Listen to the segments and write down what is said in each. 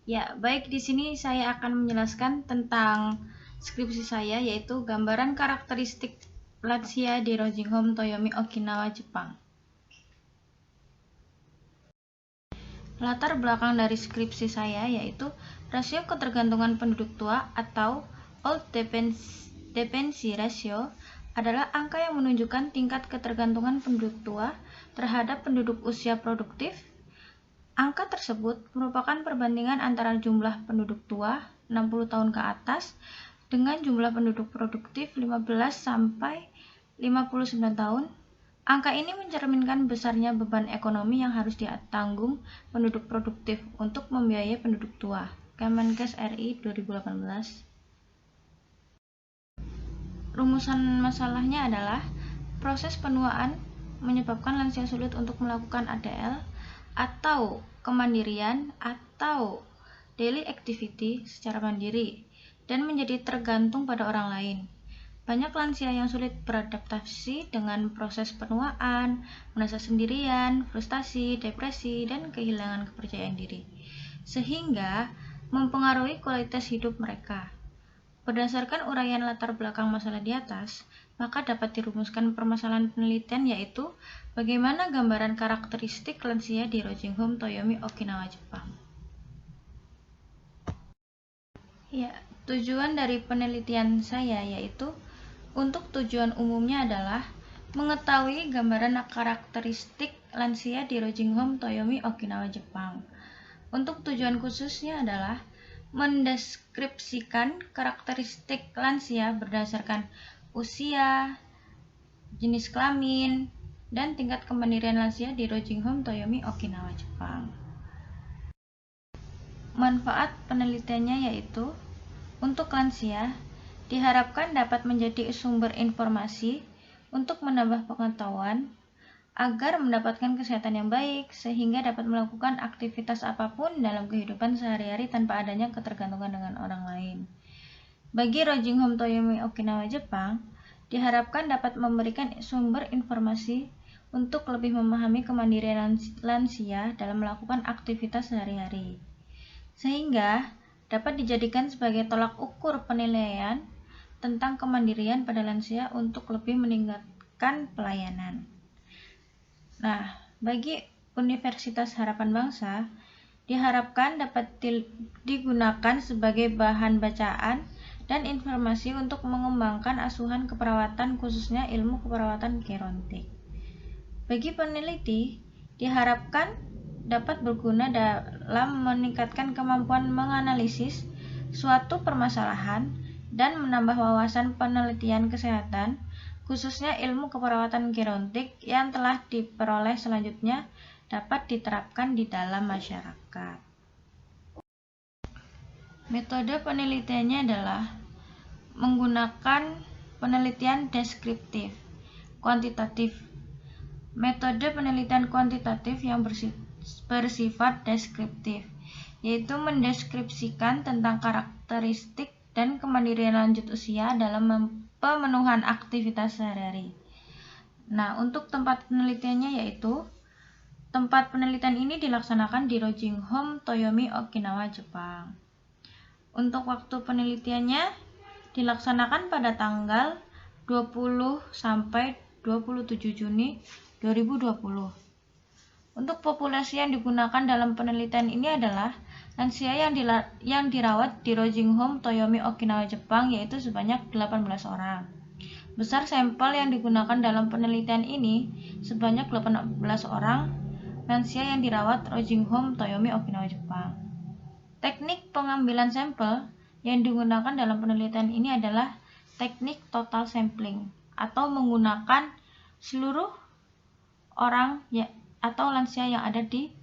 Ya, baik, di sini saya akan menjelaskan tentang skripsi saya, yaitu gambaran karakteristik lansia di Rosingham, Toyomi, Okinawa, Jepang. Latar belakang dari skripsi saya yaitu rasio ketergantungan penduduk tua atau Old Dependency Ratio adalah angka yang menunjukkan tingkat ketergantungan penduduk tua terhadap penduduk usia produktif. Angka tersebut merupakan perbandingan antara jumlah penduduk tua 60 tahun ke atas dengan jumlah penduduk produktif 15 sampai 59 tahun. Angka ini mencerminkan besarnya beban ekonomi yang harus ditanggung penduduk produktif untuk membiayai penduduk tua. Kemenkes RI 2018. Rumusan masalahnya adalah proses penuaan menyebabkan lansia sulit untuk melakukan ADL atau kemandirian atau daily activity secara mandiri dan menjadi tergantung pada orang lain. Banyak lansia yang sulit beradaptasi dengan proses penuaan, merasa sendirian, frustasi, depresi, dan kehilangan kepercayaan diri, sehingga mempengaruhi kualitas hidup mereka. Berdasarkan uraian latar belakang masalah di atas, maka dapat dirumuskan permasalahan penelitian, yaitu bagaimana gambaran karakteristik lansia di Rosingham, Toyomi, Okinawa, Jepang. Ya, tujuan dari penelitian saya yaitu untuk tujuan umumnya adalah mengetahui gambaran karakteristik lansia di Rosingham, Toyomi, Okinawa, Jepang. Untuk tujuan khususnya adalah mendeskripsikan karakteristik lansia berdasarkan usia, jenis kelamin, dan tingkat kemandirian lansia di Rosingham, Toyomi, Okinawa, Jepang. Manfaat penelitiannya yaitu untuk lansia diharapkan dapat menjadi sumber informasi untuk menambah pengetahuan agar mendapatkan kesehatan yang baik sehingga dapat melakukan aktivitas apapun dalam kehidupan sehari-hari tanpa adanya ketergantungan dengan orang lain. Bagi Rosingham, Toyomi, Okinawa, Jepang, diharapkan dapat memberikan sumber informasi untuk lebih memahami kemandirian lansia dalam melakukan aktivitas sehari-hari, sehingga dapat dijadikan sebagai tolak ukur penilaian tentang kemandirian pada lansia untuk lebih meningkatkan pelayanan. Nah, bagi Universitas Harapan Bangsa, diharapkan dapat digunakan sebagai bahan bacaan dan informasi untuk mengembangkan asuhan keperawatan, khususnya ilmu keperawatan gerontik. Bagi peneliti, diharapkan dapat berguna dalam meningkatkan kemampuan menganalisis suatu permasalahan dan menambah wawasan penelitian kesehatan, khususnya ilmu keperawatan gerontik yang telah diperoleh selanjutnya dapat diterapkan di dalam masyarakat. Metode penelitiannya adalah menggunakan penelitian deskriptif, kuantitatif. Metode penelitian kuantitatif yang bersifat deskriptif, yaitu mendeskripsikan tentang karakteristik dan kemandirian lanjut usia dalam pemenuhan aktivitas sehari-hari. Nah, untuk tempat penelitiannya yaitu tempat penelitian ini dilaksanakan di Rosingham, Toyomi, Okinawa, Jepang. Untuk waktu penelitiannya dilaksanakan pada tanggal 20 sampai 27 Juni 2020. Untuk populasi yang digunakan dalam penelitian ini adalah lansia yang dirawat di Rosingham, Toyomi, Okinawa, Jepang, yaitu sebanyak 18 orang. Besar sampel yang digunakan dalam penelitian ini sebanyak 18 orang lansia yang dirawat Rosingham, Toyomi, Okinawa, Jepang. Teknik pengambilan sampel yang digunakan dalam penelitian ini adalah teknik total sampling atau menggunakan seluruh orang atau lansia yang ada di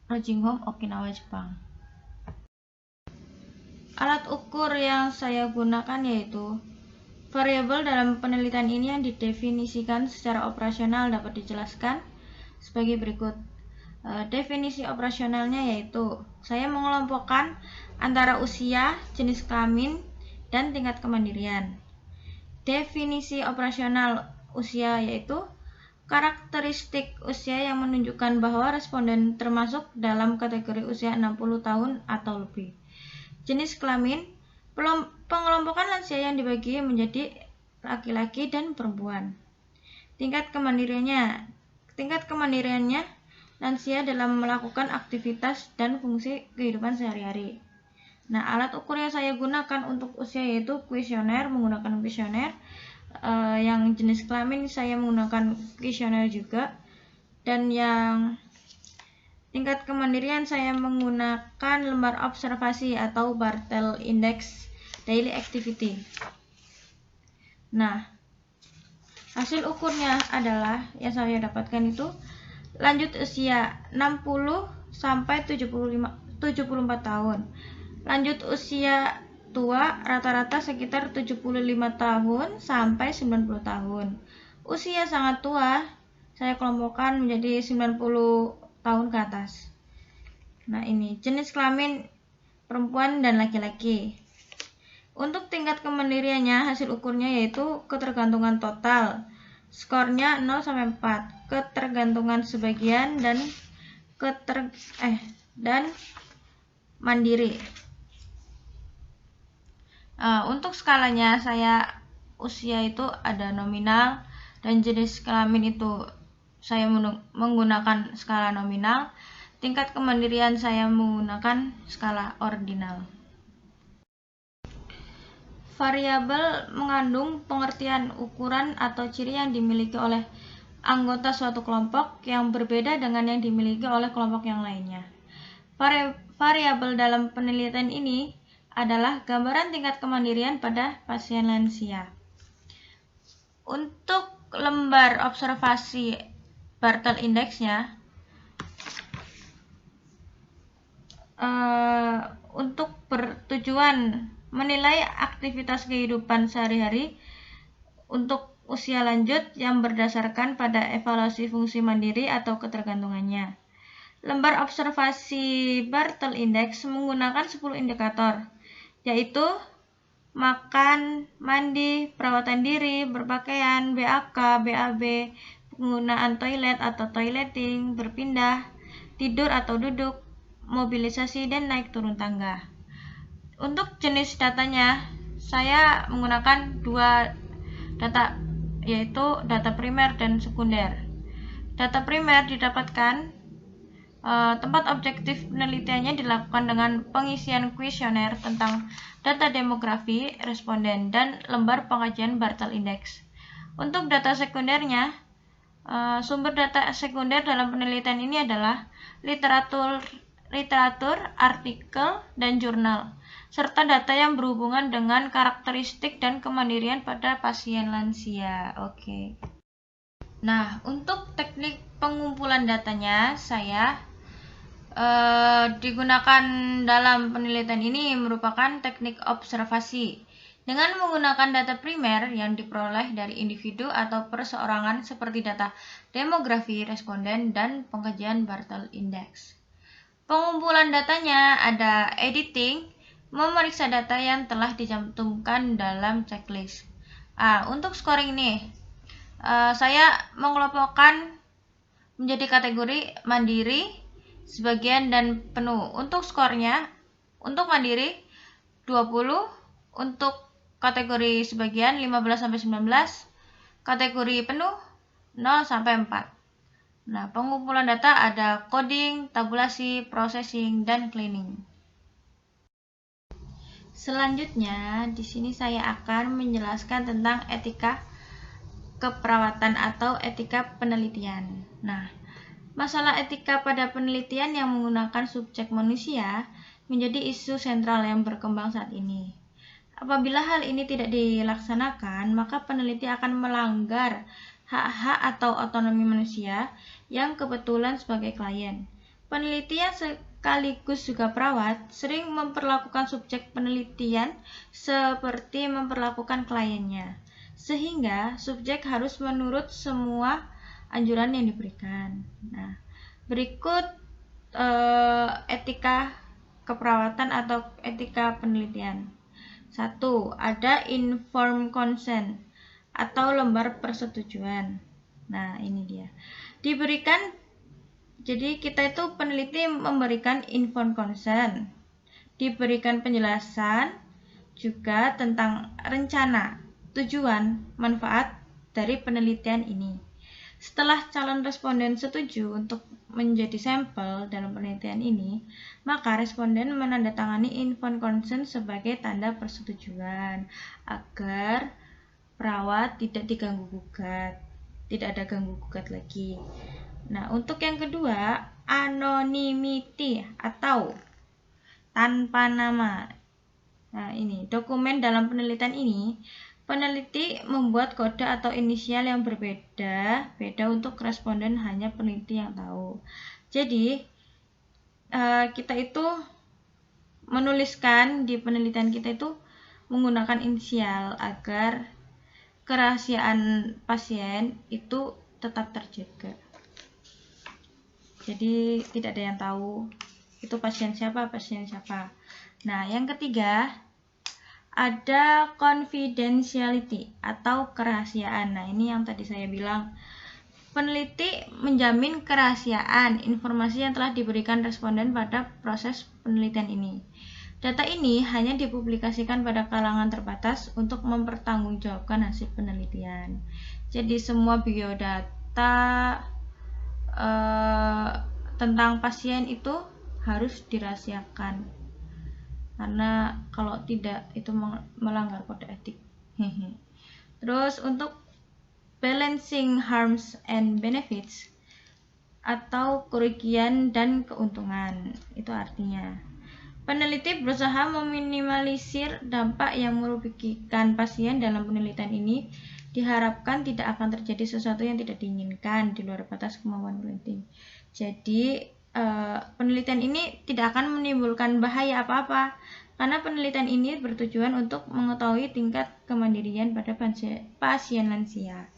Rosingham, Okinawa, Jepang. Alat ukur yang saya gunakan yaitu variabel dalam penelitian ini yang didefinisikan secara operasional dapat dijelaskan sebagai berikut. Definisi operasionalnya yaitu saya mengelompokkan antara usia, jenis kelamin, dan tingkat kemandirian. Definisi operasional usia yaitu karakteristik usia yang menunjukkan bahwa responden termasuk dalam kategori usia 60 tahun atau lebih. Jenis kelamin, pengelompokan lansia yang dibagi menjadi laki-laki dan perempuan. Tingkat kemandiriannya lansia dalam melakukan aktivitas dan fungsi kehidupan sehari-hari. Nah, alat ukur yang saya gunakan untuk usia yaitu menggunakan kuesioner. Yang jenis kelamin saya menggunakan kuesioner juga, dan yang tingkat kemandirian saya menggunakan lembar observasi atau Bartel Index Daily Activity. Nah, hasil ukurnya adalah yang saya dapatkan itu lanjut usia 60 sampai 74 tahun. Lanjut usia tua rata-rata sekitar 75 tahun sampai 90 tahun. Usia sangat tua saya kelompokkan menjadi 90 tahun ke atas. Nah, ini jenis kelamin perempuan dan laki-laki. Untuk tingkat kemandiriannya, hasil ukurnya yaitu ketergantungan total. Skornya 0 sampai 4. Ketergantungan sebagian dan mandiri. Untuk skalanya usia itu ada nominal, dan jenis kelamin itu saya menggunakan skala nominal. Tingkat kemandirian saya menggunakan skala ordinal. Variabel mengandung pengertian ukuran atau ciri yang dimiliki oleh anggota suatu kelompok yang berbeda dengan yang dimiliki oleh kelompok yang lainnya. Variabel dalam penelitian ini adalah gambaran tingkat kemandirian pada pasien lansia. Untuk lembar observasi Bartel Index-nya, untuk bertujuan menilai aktivitas kehidupan sehari-hari untuk usia lanjut yang berdasarkan pada evaluasi fungsi mandiri atau ketergantungannya. Lembar observasi Bartel Index menggunakan 10 indikator, yaitu makan, mandi, perawatan diri, berpakaian, BAK, BAB, penggunaan toilet atau toileting, berpindah, tidur atau duduk, mobilisasi, dan naik turun tangga. Untuk jenis datanya, saya menggunakan 2 data, yaitu data primer dan sekunder. Data primer didapatkan tempat objektif penelitiannya dilakukan dengan pengisian kuesioner tentang data demografi responden dan lembar pengajian Bartel Index. Untuk data sekundernya, sumber data sekunder dalam penelitian ini adalah literatur, artikel, dan jurnal, serta data yang berhubungan dengan karakteristik dan kemandirian pada pasien lansia. Oke. Nah, untuk teknik pengumpulan datanya saya digunakan dalam penelitian ini merupakan teknik observasi dengan menggunakan data primer yang diperoleh dari individu atau perseorangan seperti data demografi responden dan pengkajian Bartel Index. Pengumpulan datanya ada editing, memeriksa data yang telah dicantumkan dalam checklist. Untuk scoring nih, saya mengelompokkan menjadi kategori mandiri, sebagian, dan penuh. Untuk skornya, untuk mandiri 20, untuk kategori sebagian 15 sampai 19, kategori penuh 0 sampai 4. Nah, pengumpulan data ada coding, tabulasi, processing, dan cleaning. Selanjutnya, di sini saya akan menjelaskan tentang etika keperawatan atau etika penelitian. Nah, masalah etika pada penelitian yang menggunakan subjek manusia menjadi isu sentral yang berkembang saat ini. Apabila hal ini tidak dilaksanakan, maka peneliti akan melanggar hak-hak atau otonomi manusia yang kebetulan sebagai klien. Peneliti yang sekaligus juga perawat sering memperlakukan subjek penelitian seperti memperlakukan kliennya, sehingga subjek harus menurut semua anjuran yang diberikan. Nah, berikut etika keperawatan atau etika penelitian. 1. Ada informed consent atau lembar persetujuan. Nah, ini dia. Jadi kita itu peneliti memberikan informed consent, diberikan penjelasan juga tentang rencana, tujuan, manfaat dari penelitian ini. Setelah calon responden setuju untuk menjadi sampel dalam penelitian ini, maka responden menandatangani informed consent sebagai tanda persetujuan agar perawat tidak diganggu gugat, tidak ada ganggu gugat lagi. Nah, untuk yang kedua, anonymity atau tanpa nama. Nah, ini dokumen dalam penelitian ini, peneliti membuat kode atau inisial yang berbeda untuk responden, hanya peneliti yang tahu. Jadi, kita itu menuliskan di penelitian kita itu menggunakan inisial agar kerahasiaan pasien itu tetap terjaga. Jadi tidak ada yang tahu itu pasien siapa. Nah, yang ketiga ada confidentiality atau kerahasiaan. Nah, ini yang tadi saya bilang, peneliti menjamin kerahasiaan informasi yang telah diberikan responden pada proses penelitian ini. Data ini hanya dipublikasikan pada kalangan terbatas untuk mempertanggungjawabkan hasil penelitian. Jadi semua biodata tentang pasien itu harus dirahasiakan, karena kalau tidak itu melanggar kode etik. Terus untuk balancing harms and benefits atau kerugian dan keuntungan, itu artinya peneliti berusaha meminimalisir dampak yang merugikan pasien dalam penelitian ini. Diharapkan tidak akan terjadi sesuatu yang tidak diinginkan di luar batas kemampuan peneliti. Jadi penelitian ini tidak akan menimbulkan bahaya apa-apa, karena penelitian ini bertujuan untuk mengetahui tingkat kemandirian pada pasien lansia.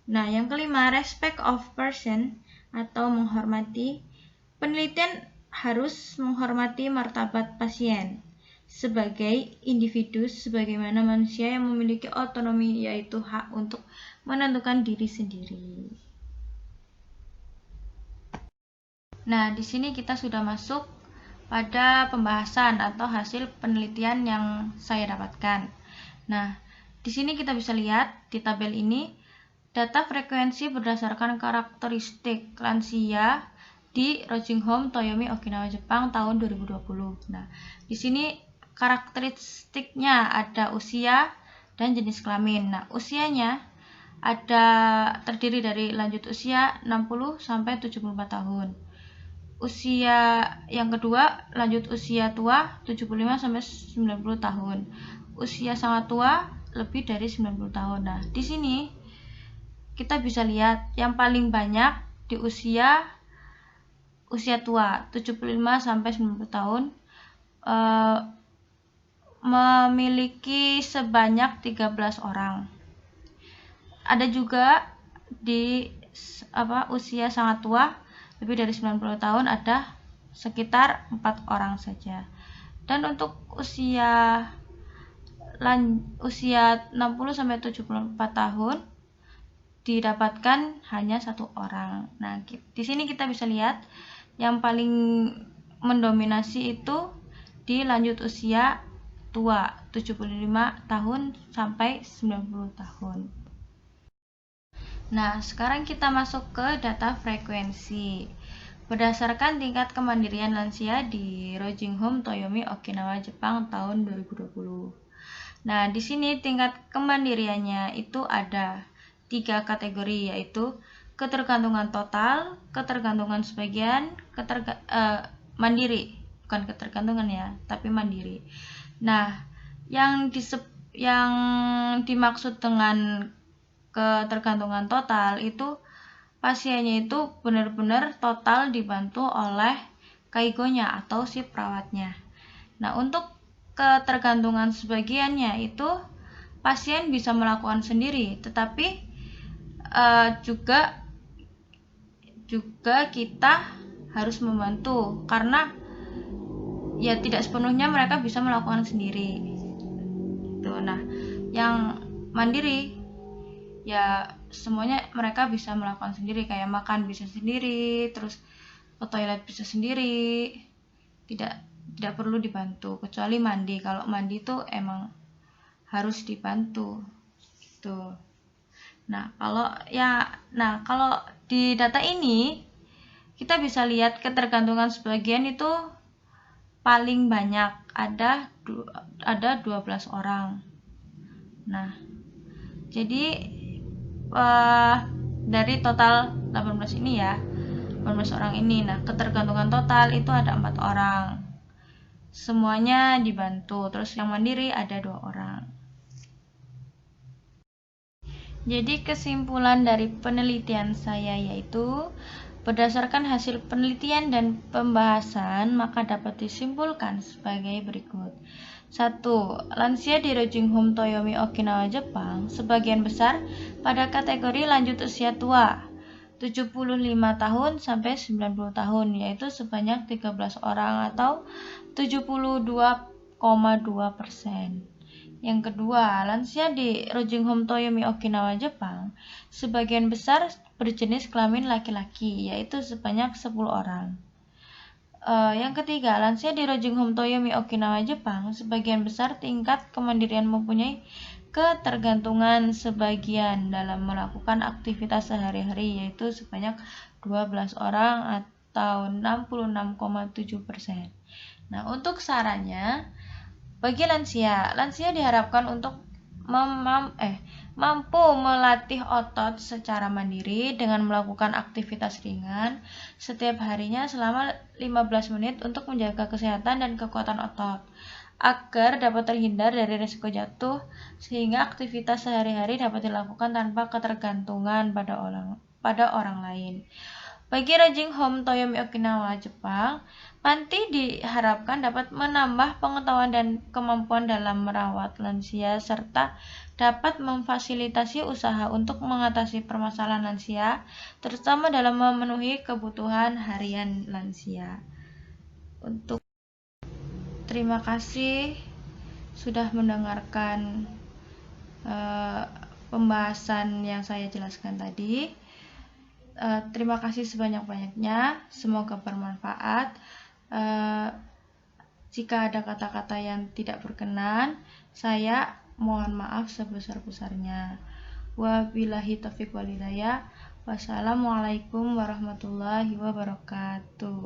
Nah, yang kelima, respect of person atau menghormati. Penelitian harus menghormati martabat pasien sebagai individu, sebagaimana manusia yang memiliki otonomi, yaitu hak untuk menentukan diri sendiri. Nah, di sini kita sudah masuk pada pembahasan atau hasil penelitian yang saya dapatkan. Nah, di sini kita bisa lihat di tabel ini data frekuensi berdasarkan karakteristik lansia di Rojingham, Toyomi, Okinawa, Jepang tahun 2020. Nah, di sini karakteristiknya ada usia dan jenis kelamin. Nah, usianya terdiri dari lanjut usia 60 sampai 74 tahun. Usia yang kedua lanjut usia tua 75 sampai 90 tahun. Usia sangat tua lebih dari 90 tahun. Nah, di sini kita bisa lihat yang paling banyak di usia tua 75 sampai 90 tahun memiliki sebanyak 13 orang. Ada juga di usia sangat tua lebih dari 90 tahun ada sekitar 4 orang saja. Dan untuk usia 60 sampai 74 tahun didapatkan hanya 1 orang. Nah, di sini kita bisa lihat yang paling mendominasi itu di lanjut usia tua 75 tahun sampai 90 tahun. Nah, sekarang kita masuk ke data frekuensi. Berdasarkan tingkat kemandirian lansia di Rojingham, Toyomi, Okinawa, Jepang tahun 2020. Nah, di sini tingkat kemandiriannya itu ada 3 kategori, yaitu ketergantungan total, ketergantungan sebagian, mandiri. Bukan ketergantungan ya, tapi mandiri. Nah, yang dimaksud dengan ketergantungan total itu pasiennya itu benar-benar total dibantu oleh kaigonya atau si perawatnya. Nah, untuk ketergantungan sebagiannya itu pasien bisa melakukan sendiri, tetapi juga kita harus membantu, karena ya tidak sepenuhnya mereka bisa melakukan sendiri. Nah, yang mandiri ya semuanya mereka bisa melakukan sendiri, kayak makan bisa sendiri, terus ke toilet bisa sendiri, tidak perlu dibantu, kecuali mandi. Kalau mandi tuh emang harus dibantu gitu. Nah, kalau di data ini kita bisa lihat ketergantungan sebagian itu paling banyak, ada 12 orang. Nah, jadi dari total 18 ini ya, 18 orang ini. Nah, ketergantungan total itu ada 4 orang. Semuanya dibantu. Terus yang mandiri ada 2 orang. Jadi kesimpulan dari penelitian saya yaitu, berdasarkan hasil penelitian dan pembahasan, maka dapat disimpulkan sebagai berikut. 1. Lansia di Rojing Home Toyomi, Okinawa, Jepang, sebagian besar pada kategori lanjut usia tua, 75 tahun sampai 90 tahun, yaitu sebanyak 13 orang atau 72,2%. Yang kedua, lansia di Rojing Home Toyomi, Okinawa, Jepang, sebagian besar berjenis kelamin laki-laki, yaitu sebanyak 10 orang. Yang ketiga, lansia di Rojing Home Toyomi, Okinawa, Jepang, sebagian besar tingkat kemandirian mempunyai ketergantungan sebagian dalam melakukan aktivitas sehari-hari, yaitu sebanyak 12 orang atau 66,7%. Nah, untuk sarannya, bagi lansia diharapkan untuk mampu melatih otot secara mandiri dengan melakukan aktivitas ringan setiap harinya selama 15 menit untuk menjaga kesehatan dan kekuatan otot, agar dapat terhindar dari risiko jatuh, sehingga aktivitas sehari-hari dapat dilakukan tanpa ketergantungan pada orang lain. Bagi Rojing Home Toyomi, Okinawa, Jepang, panti diharapkan dapat menambah pengetahuan dan kemampuan dalam merawat lansia serta dapat memfasilitasi usaha untuk mengatasi permasalahan lansia, terutama dalam memenuhi kebutuhan harian lansia. Terima kasih sudah mendengarkan pembahasan yang saya jelaskan tadi. Terima kasih sebanyak-banyaknya, semoga bermanfaat. Jika ada kata-kata yang tidak berkenan, saya mohon maaf sebesar-besarnya. Wabillahi taufiq wal hidayah. Wassalamualaikum warahmatullahi wabarakatuh.